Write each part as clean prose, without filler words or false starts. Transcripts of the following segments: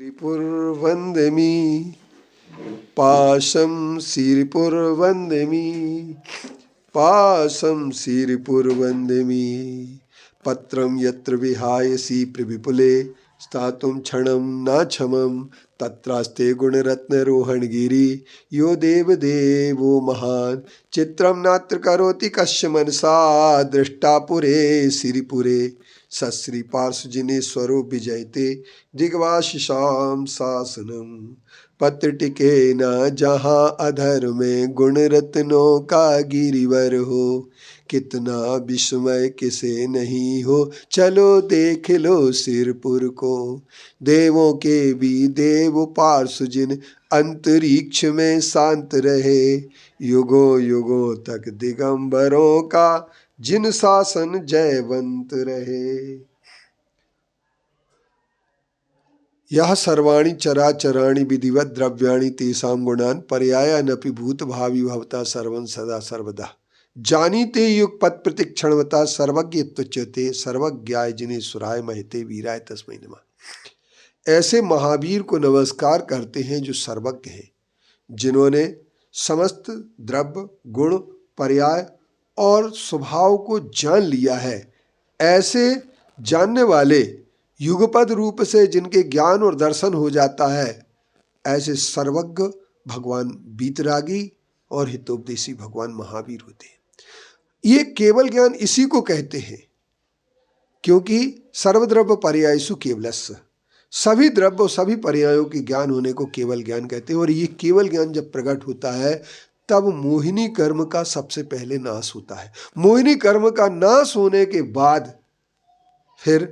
श्रीपुरवन्दमि पाशं श्रीपुरवन्दमि पाशं श्रीपुरवन्दमि पत्रं यत्र विहायसि प्रविपुले स्थातुं क्षणं न क्षमं तत्रास्ते गुणरत्नरोहणगिरि यो देवदेवो महान् चित्रं नात्र करोति कस्य मनसा दृष्टा पुरे श्रीपुरे सश्री पार्श्वजिनेश्वरो विजयते दिग्वाशिषां शासनम पत्र टिके न जहाँ अधर में गुण रत्नों का गिरिवर हो कितना विस्मय किसे नहीं हो चलो देख लो सिरपुर को देवों के भी देव पार्श्वजिन अंतरिक्ष में शांत रहे युगों युगों तक दिगंबरों का जिन शासन जयवंत रहे। यह सर्वाणि चराचराणि विधिवत द्रव्याणि तेषां गुणान् पर्यायानपि भूत भावी भवता सर्वं सदा सर्वदा जानीते युगपत् प्रतिक्षणवता सर्वज्ञ तुच्यते सर्वज्ञाय जिनेश्वराय महते वीराय तस्मै नमः। ऐसे महावीर को नमस्कार करते हैं जो सर्वज्ञ हैं, जिन्होंने समस्त द्रव्य गुण पर्याय और स्वभाव को जान लिया है। ऐसे जानने वाले युगपद रूप से जिनके ज्ञान और दर्शन हो जाता है, ऐसे सर्वज्ञ भगवान वीतरागी और हितोपदेशी भगवान महावीर होते हैं। ये केवल ज्ञान इसी को कहते हैं, क्योंकि सर्वद्रव्य पर्यायसु केवलस्य, सभी द्रव्य सभी पर्यायों के ज्ञान होने को केवल ज्ञान कहते हैं। और ये केवल ज्ञान जब प्रकट होता है तब मोहिनी कर्म का सबसे पहले नाश होता है। मोहिनी कर्म का नाश होने के बाद फिर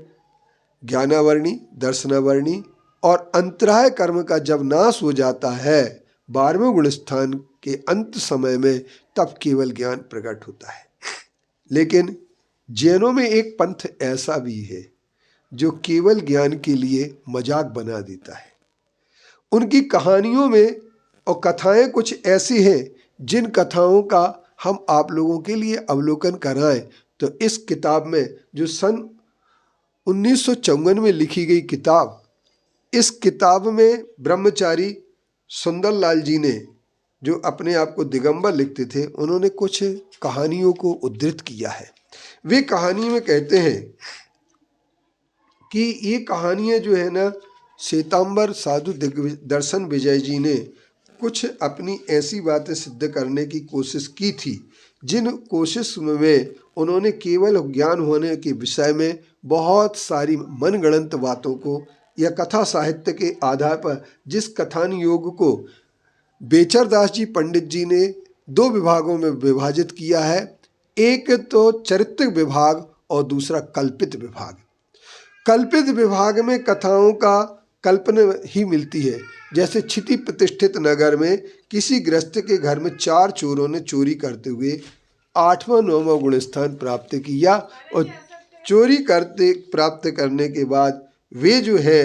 ज्ञानावरणी दर्शनावरणी और अंतराय कर्म का जब नाश हो जाता है 12वें गुण स्थान के अंत समय में, तब केवल ज्ञान प्रकट होता है। लेकिन जैनों में एक पंथ ऐसा भी है जो केवल ज्ञान के लिए मजाक बना देता है। उनकी कहानियों में और कथाएं कुछ ऐसी हैं जिन कथाओं का हम आप लोगों के लिए अवलोकन कराएं तो इस किताब में, जो सन 1954 में लिखी गई किताब, इस किताब में ब्रह्मचारी सुंदरलाल जी ने, जो अपने आप को दिगंबर लिखते थे, उन्होंने कुछ कहानियों को उद्धृत किया है। वे कहानी में कहते हैं कि ये कहानियाँ जो है ना, श्वेतांबर साधु दर्शन विजय जी ने कुछ अपनी ऐसी बातें सिद्ध करने की कोशिश की थी, जिन कोशिश में उन्होंने केवल ज्ञान होने के विषय में बहुत सारी मनगढ़ंत बातों को या कथा साहित्य के आधार पर, जिस कथान योग को बेचरदास जी पंडित जी ने 2 विभागों में विभाजित किया है, एक तो चरित्र विभाग और दूसरा कल्पित विभाग। कल्पित विभाग में कथाओं का कल्पना ही मिलती है। जैसे क्षिति प्रतिष्ठित नगर में किसी गृहस्थ के घर में 4 चोरों ने चोरी करते हुए 8वां 9वां गुण स्थान प्राप्त किया, और चोरी करते प्राप्त करने के बाद वे जो है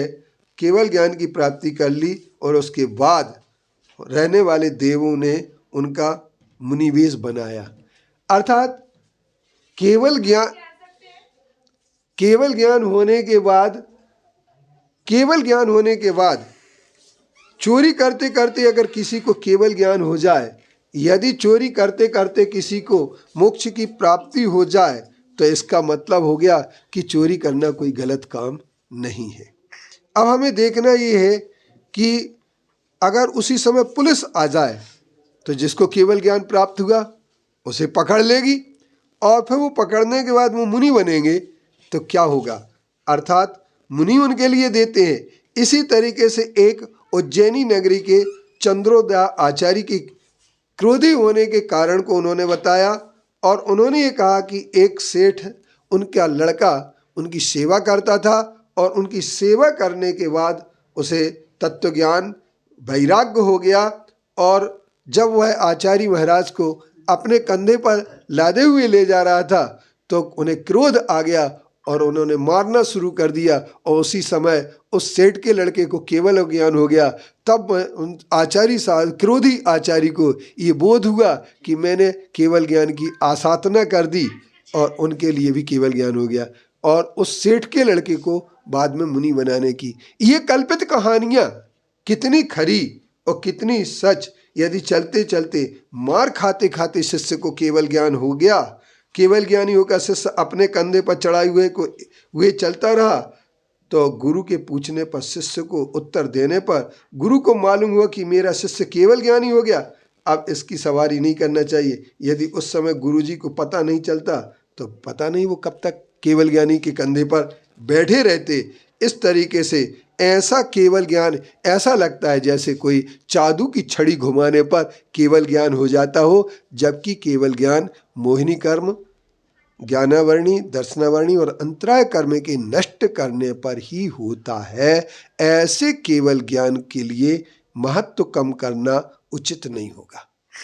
केवल ज्ञान की प्राप्ति कर ली, और उसके बाद रहने वाले देवों ने उनका मुनिवेश बनाया। अर्थात केवल ज्ञान होने के बाद चोरी करते करते अगर किसी को केवल ज्ञान हो जाए, यदि चोरी करते करते किसी को मोक्ष की प्राप्ति हो जाए, तो इसका मतलब हो गया कि चोरी करना कोई गलत काम नहीं है। अब हमें देखना ये है कि अगर उसी समय पुलिस आ जाए तो जिसको केवल ज्ञान प्राप्त हुआ उसे पकड़ लेगी, और फिर वो पकड़ने के बाद वो मुनि बनेंगे तो क्या होगा, अर्थात मुनि उनके लिए देते हैं। इसी तरीके से एक उज्जैनी नगरी के चंद्रोदय आचार्य की क्रोधी होने के कारण को उन्होंने बताया, और उन्होंने ये कहा कि एक सेठ, उनका लड़का उनकी सेवा करता था, और उनकी सेवा करने के बाद उसे तत्वज्ञान वैराग्य हो गया, और जब वह आचार्य महाराज को अपने कंधे पर लादे हुए ले जा रहा था तो उन्हें क्रोध आ गया और उन्होंने मारना शुरू कर दिया, और उसी समय उस सेठ के लड़के को केवल ज्ञान हो गया। तब उन आचार्य साहब, क्रोधी आचार्य को ये बोध हुआ कि मैंने केवल ज्ञान की आसाधना कर दी, और उनके लिए भी केवल ज्ञान हो गया, और उस सेठ के लड़के को बाद में मुनि बनाने की। ये कल्पित कहानियां कितनी खरी और कितनी सच। यदि चलते चलते मार खाते खाते शिष्य को केवल ज्ञान हो गया, केवल ज्ञानी होकर शिष्य अपने कंधे पर चढ़ाए हुए चलता रहा, तो गुरु के पूछने पर, शिष्य को उत्तर देने पर गुरु को मालूम हुआ कि मेरा शिष्य केवल ज्ञानी हो गया, अब इसकी सवारी नहीं करना चाहिए। यदि उस समय गुरुजी को पता नहीं चलता तो पता नहीं वो कब तक केवल ज्ञानी के कंधे पर बैठे रहते। इस तरीके से ऐसा केवल ज्ञान, ऐसा लगता है जैसे कोई जादू की छड़ी घुमाने पर केवल ज्ञान हो जाता हो, जबकि केवल ज्ञान मोहिनी कर्म, ज्ञानावरणी, दर्शनावरणी और अंतराय कर्म के नष्ट करने पर ही होता है। ऐसे केवल ज्ञान के लिए महत्व कम करना उचित नहीं होगा।